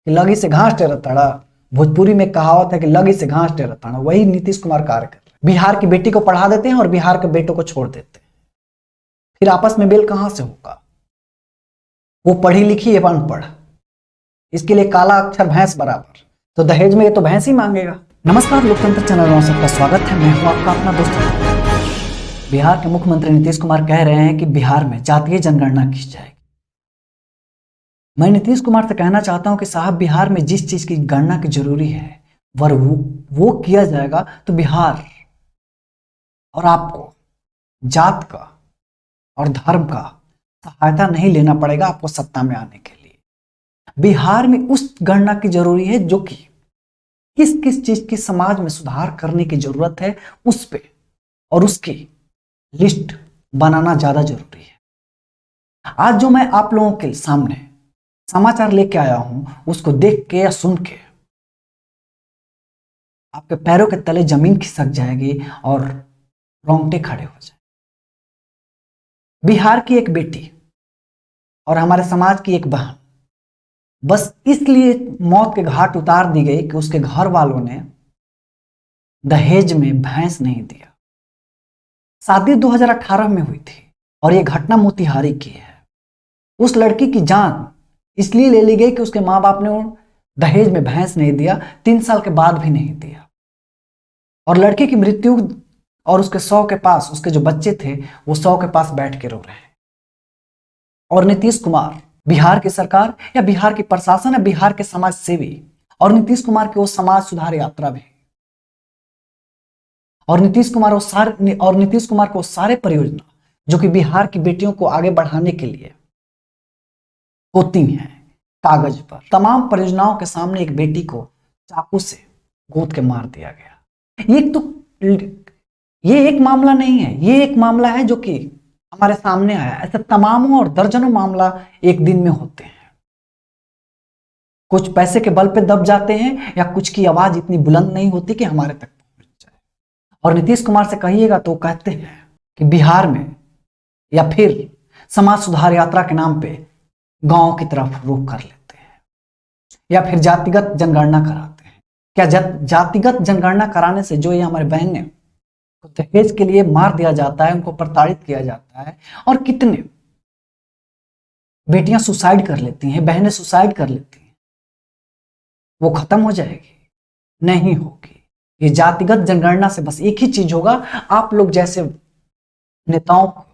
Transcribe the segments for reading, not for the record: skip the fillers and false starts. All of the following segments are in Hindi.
कि लगी से घास टेरा ताड़ा। भोजपुरी में कहावत है कि लगी से घास टेरा ताड़ा, वही नीतीश कुमार कार्य कर रहे हैं। बिहार की बेटी को पढ़ा देते हैं और बिहार के बेटों को छोड़ देते हैं, फिर आपस में मेल कहां से होगा? वो पढ़ी लिखी है अनपढ़, इसके लिए काला अक्षर भैंस बराबर, तो दहेज में ये तो भैंस ही मांगेगा। नमस्कार, लोकतंत्र चैनल में सबका स्वागत है। मैं हूं आपका अपना दोस्त। बिहार के मुख्यमंत्री नीतीश कुमार कह रहे हैं कि बिहार में जातीय जनगणना की जाएगी। मैं नीतीश कुमार से कहना चाहता हूं कि साहब, बिहार में जिस चीज की गणना की जरूरी है वो किया जाएगा, तो बिहार और आपको जात का और धर्म का सहायता नहीं लेना पड़ेगा आपको सत्ता में आने के लिए। बिहार में उस गणना की जरूरी है जो कि किस किस चीज की समाज में सुधार करने की जरूरत है, उस पे और उसकी लिस्ट बनाना ज्यादा जरूरी है। आज जो मैं आप लोगों के सामने समाचार लेके आया हूं, उसको देख के या सुन के आपके पैरों के तले जमीन खिसक जाएगी और रोंगटे खड़े हो जाए। बिहार की एक बेटी और हमारे समाज की एक बहन बस इसलिए मौत के घाट उतार दी गई कि उसके घर वालों ने दहेज में भैंस नहीं दिया। शादी 2018 में हुई थी और यह घटना मोतिहारी की है। उस लड़की की जान इसलिए ले ली गई कि उसके माँ बाप ने दहेज में भैंस नहीं दिया, 3 साल के बाद भी नहीं दिया, और लड़की की मृत्यु और उसके शव के पास उसके जो बच्चे थे वो शव के पास बैठ के रो रहे हैं। और नीतीश कुमार, बिहार की सरकार या बिहार की प्रशासन या बिहार के समाज सेवी और नीतीश कुमार की वो समाज सुधार यात्रा भी, और नीतीश कुमार को सारे परियोजना जो कि बिहार की बेटियों को आगे बढ़ाने के लिए होती हैं कागज पर, तमाम परियोजनाओं के सामने एक बेटी को चाकू से गोद के मार दिया गया। ये एक मामला नहीं है, ये एक मामला है जो कि हमारे सामने आया। ऐसे तमामों और दर्जनों मामला एक दिन में होते हैं। कुछ पैसे के बल पे दब जाते हैं या कुछ की आवाज इतनी बुलंद नहीं होती कि हमारे तक पहुंच जाए। और नीतीश कुमार से कहिएगा तो कहते हैं कि बिहार में या फिर समाज सुधार यात्रा के नाम पे गांव की तरफ रुख कर लेते हैं या फिर जातिगत जनगणना कराते हैं। क्या जातिगत जनगणना कराने से जो ये हमारे बहनें को दहेज के लिए मार दिया जाता है, उनको प्रताड़ित किया जाता है, और कितने बेटियां सुसाइड कर लेती हैं, बहनें सुसाइड कर लेती हैं, वो खत्म हो जाएगी? नहीं होगी। ये जातिगत जनगणना से बस एक ही चीज होगा, आप लोग जैसे नेताओं को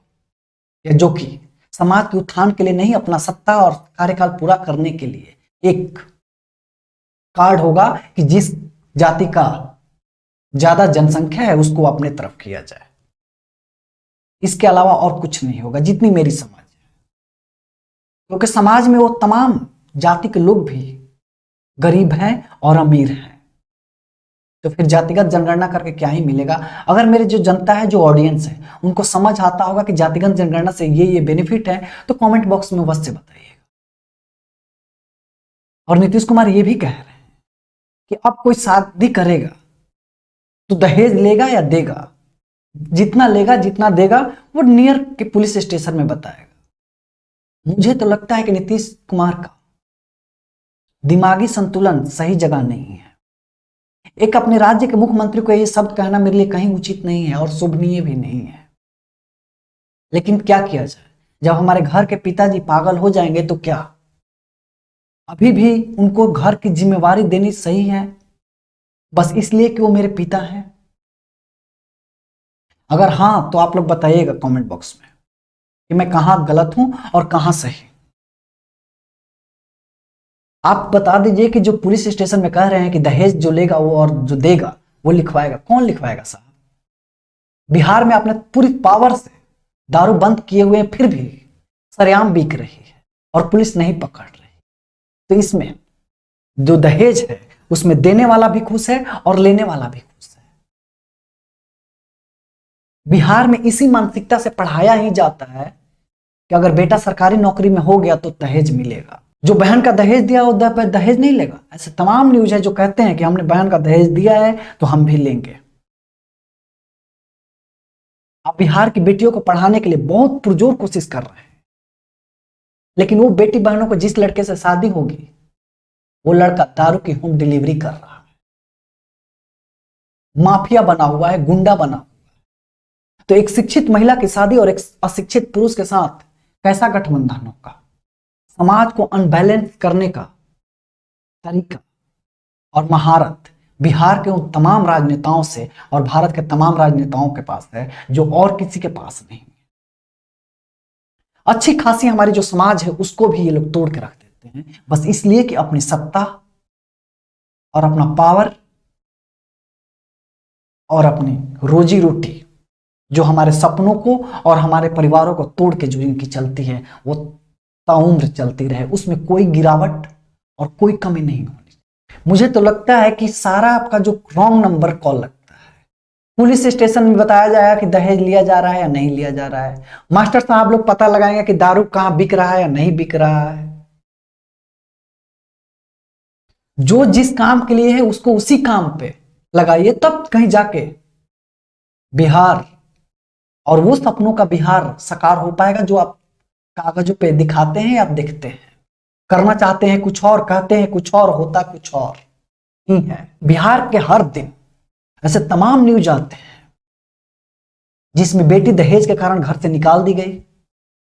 या जो कि समाज के उत्थान के लिए नहीं, अपना सत्ता और कार्यकाल पूरा करने के लिए एक कार्ड होगा कि जिस जाति का ज्यादा जनसंख्या है उसको अपने तरफ किया जाए। इसके अलावा और कुछ नहीं होगा, जितनी मेरी समझ है। क्योंकि समाज में वो तमाम जाति के लोग भी गरीब हैं और अमीर हैं, तो फिर जातिगत जनगणना करके क्या ही मिलेगा? अगर मेरी जो जनता है, जो ऑडियंस है, उनको समझ आता होगा कि जातिगत जनगणना से ये बेनिफिट है, तो कमेंट बॉक्स में अवश्य बताइएगा। और नीतीश कुमार ये भी कह रहे हैं कि अब कोई शादी करेगा तो दहेज लेगा या देगा, जितना लेगा जितना देगा वो नियर के पुलिस स्टेशन में बताएगा। मुझे तो लगता है कि नीतीश कुमार का दिमागी संतुलन सही जगह नहीं है। एक अपने राज्य के मुख्यमंत्री को ये शब्द कहना मेरे लिए कहीं उचित नहीं है और शोभनीय भी नहीं है। लेकिन क्या किया जाए, जब हमारे घर के पिताजी पागल हो जाएंगे तो क्या अभी भी उनको घर की जिम्मेवारी देनी सही है, बस इसलिए कि वो मेरे पिता हैं? अगर हाँ तो आप लोग बताइएगा कमेंट बॉक्स में कि मैं कहां गलत हूं और कहां सही। आप बता दीजिए कि जो पुलिस स्टेशन में कह रहे हैं कि दहेज जो लेगा वो और जो देगा वो लिखवाएगा, कौन लिखवाएगा साहब? बिहार में आपने पूरी पावर से दारू बंद किए हुए फिर भी सरेआम बिक रही है और पुलिस नहीं पकड़ रही। तो इसमें जो दहेज है उसमें देने वाला भी खुश है और लेने वाला भी खुश है। बिहार में इसी मानसिकता से पढ़ाया ही जाता है कि अगर बेटा सरकारी नौकरी में हो गया तो दहेज मिलेगा। जो बहन का दहेज दिया वो दहेज नहीं लेगा। ऐसे तमाम न्यूज है जो कहते हैं कि हमने बहन का दहेज दिया है तो हम भी लेंगे। आप बिहार की बेटियों को पढ़ाने के लिए बहुत पुरजोर कोशिश कर रहे हैं, लेकिन वो बेटी बहनों को जिस लड़के से शादी होगी वो लड़का दारू की होम डिलीवरी कर रहा है, माफिया बना हुआ है, गुंडा बना हुआ है। तो एक शिक्षित महिला की शादी और एक अशिक्षित पुरुष के साथ कैसा गठबंधन होगा? समाज को अनबैलेंस करने का तरीका और महारत बिहार के उन तमाम राजनेताओं से और भारत के तमाम राजनेताओं के पास है जो और किसी के पास नहीं है। अच्छी खासी हमारी जो समाज है उसको भी ये लोग तोड़ के रख देते हैं, बस इसलिए कि अपनी सत्ता और अपना पावर और अपनी रोजी रोटी, जो हमारे सपनों को और हमारे परिवारों को तोड़ के जो इनकी चलती है वो ताउम्र चलती रहे, उसमें कोई गिरावट और कोई कमी नहीं होनी। मुझे तो लगता है कि सारा आपका जो रॉन्ग नंबर कॉल लगता है, पुलिस स्टेशन में बताया जाएगा कि दहेज लिया जा रहा है या नहीं लिया जा रहा है, मास्टर साहब लोग पता लगाएंगे कि दारू कहां बिक रहा है या नहीं बिक रहा है। जो जिस काम के लिए है उसको उसी काम पे लगाइए, तब कहीं जाके बिहार और वो सपनों का बिहार साकार हो पाएगा जो आप कागजों पे दिखाते हैं या देखते हैं। करना चाहते हैं कुछ और, कहते हैं कुछ और, होता कुछ और ही है। बिहार के हर दिन ऐसे तमाम न्यूज आते हैं जिसमें बेटी दहेज के कारण घर से निकाल दी गई,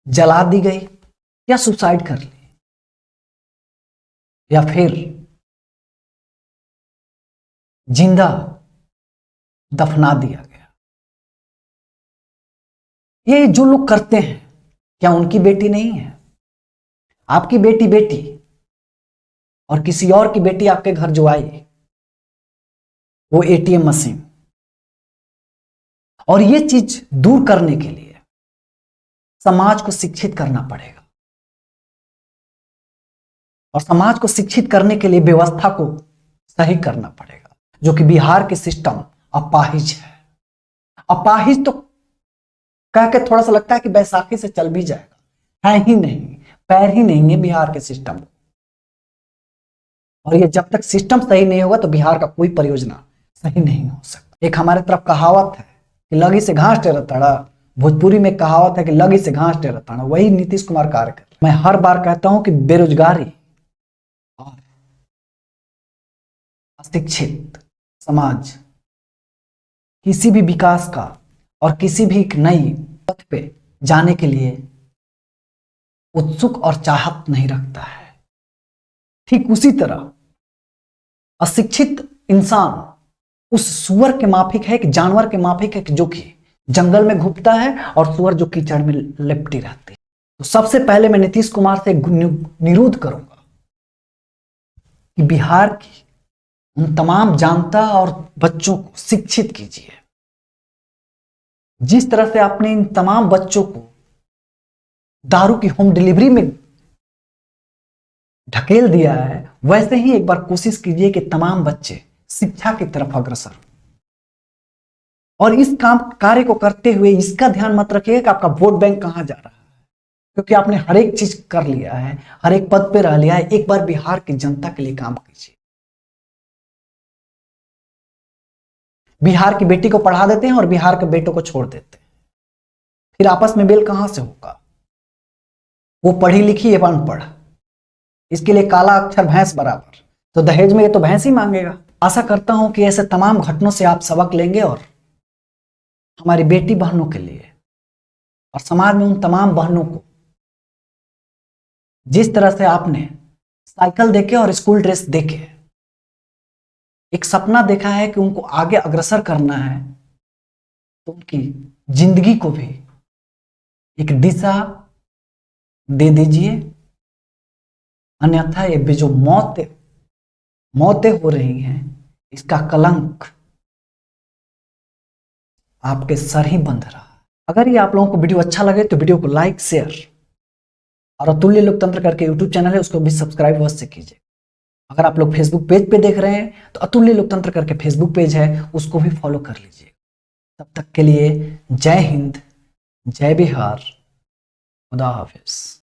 जला दी गई या सुसाइड कर ली, या फिर जिंदा दफना दिया गया। ये जो लोग करते हैं क्या उनकी बेटी नहीं है? आपकी बेटी बेटी और किसी और की बेटी आपके घर जो आई वो एटीएम मशीन। और ये चीज दूर करने के लिए समाज को शिक्षित करना पड़ेगा, और समाज को शिक्षित करने के लिए व्यवस्था को सही करना पड़ेगा, जो कि बिहार के सिस्टम अपाहिज है। अपाहिज तो कह के थोड़ा सा लगता है कि बैसाखी से चल भी जाएगा, है ही नहीं, पैर ही नहीं है बिहार के सिस्टम को। और ये जब तक सिस्टम सही नहीं होगा तो बिहार का कोई परियोजना सही नहीं हो सकता। एक हमारे तरफ कहावत है कि लगी से घास टेरताड़ा, भोजपुरी में कहावत है कि लगी से घास टेरताड़ा, वही नीतीश कुमार कार्य कर रहे। मैं हर बार कहता हूं कि बेरोजगारी और अशिक्षित समाज किसी भी विकास का और किसी भी एक नई पथ पे जाने के लिए उत्सुक और चाहत नहीं रखता है। ठीक उसी तरह अशिक्षित इंसान उस सुअर के माफिक है, कि जानवर के माफिक है, कि जो कि जंगल में घुपता है और सुअर जो कीचड़ में लिपटी रहती है। तो सबसे पहले मैं नीतीश कुमार से निरोध करूंगा कि बिहार की उन तमाम जनता और बच्चों को शिक्षित कीजिए। जिस तरह से आपने इन तमाम बच्चों को दारू की होम डिलीवरी में ढकेल दिया है, वैसे ही एक बार कोशिश कीजिए कि तमाम बच्चे शिक्षा की तरफ अग्रसर हो। और इस काम कार्य को करते हुए इसका ध्यान मत रखिए कि आपका वोट बैंक कहां जा रहा है, क्योंकि आपने हर एक चीज कर लिया है, हर एक पद पे रह लिया है। एक बार बिहार की जनता के लिए काम कीजिए। बिहार की बेटी को पढ़ा देते हैं और बिहार के बेटों को छोड़ देते हैं, फिर आपस में मेल कहां से होगा? वो पढ़ी लिखी है अनपढ़, इसके लिए काला अक्षर भैंस बराबर, तो दहेज में ये तो भैंस ही मांगेगा। आशा करता हूं कि ऐसे तमाम घटनाओं से आप सबक लेंगे और हमारी बेटी बहनों के लिए और समाज में उन तमाम बहनों को जिस तरह से आपने साइकिल देके और स्कूल ड्रेस देके एक सपना देखा है कि उनको आगे अग्रसर करना है, तो उनकी जिंदगी को भी एक दिशा दे दीजिए। अन्यथा ये जो मौतें हो रही हैं, इसका कलंक आपके सर ही बंध रहा है। अगर ये आप लोगों को वीडियो अच्छा लगे तो वीडियो को लाइक, शेयर और अतुल्य लोकतंत्र करके यूट्यूब चैनल है उसको भी सब्सक्राइब अवश्य कीजिए। अगर आप लोग फेसबुक पेज पे देख रहे हैं तो अतुल्य लोकतंत्र करके फेसबुक पेज है, उसको भी फॉलो कर लीजिए। तब तक के लिए जय हिंद, जय बिहार, खुदा हाफिज।